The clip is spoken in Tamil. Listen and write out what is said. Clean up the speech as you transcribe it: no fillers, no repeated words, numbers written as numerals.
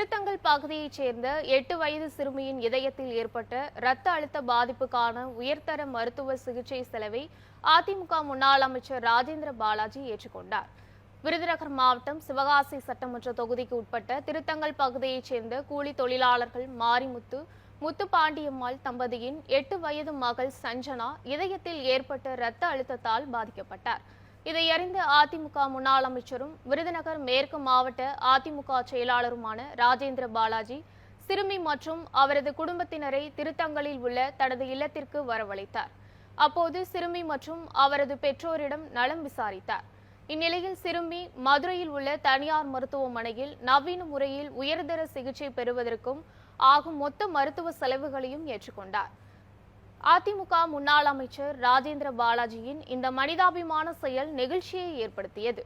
திருத்தங்கல் பகுதியைச் சேர்ந்த 8 வயது சிறுமியின் இதயத்தில் ஏற்பட்ட இரத்த அழுத்த பாதிப்புக்கான உயர்தர மருத்துவ சிகிச்சை செலவை அதிமுக முன்னாள் அமைச்சர் ராஜேந்திர பாலாஜி ஏற்றுக்கொண்டார். விருதுநகர் மாவட்டம் சிவகாசி சட்டமன்ற தொகுதிக்கு உட்பட்ட திருத்தங்கல் பகுதியைச் சேர்ந்த கூலி தொழிலாளர்கள் மாரிமுத்து, முத்துப்பாண்டியம்மாள் தம்பதியின் 8 வயது மகள் சஞ்சனா இதயத்தில் ஏற்பட்ட இரத்த அழுத்தத்தால் பாதிக்கப்பட்டார். இதையறிந்த அதிமுக முன்னாள் அமைச்சரும் விருதுநகர் மேற்கு மாவட்ட அதிமுக செயலாளருமான ராஜேந்திர பாலாஜி சிறுமி மற்றும் அவரது குடும்பத்தினரை திருத்தங்கலில் உள்ள தனது இல்லத்திற்கு வரவழைத்தார். அப்போது சிறுமி மற்றும் அவரது பெற்றோரிடம் நலம் விசாரித்தார். இந்நிலையில் சிறுமி மதுரையில் உள்ள தனியார் மருத்துவமனையில் நவீன முறையில் உயர்தர சிகிச்சை பெறுவதற்கும் ஆகும் மொத்த மருத்துவ செலவுகளையும் ஏற்றுக்கொண்டார். அதிமுக முன்னாள் அமைச்சர் ராஜேந்திர பாலாஜியின் இந்த மனிதாபிமான செயல் நெகிழ்ச்சியை ஏற்படுத்தியது.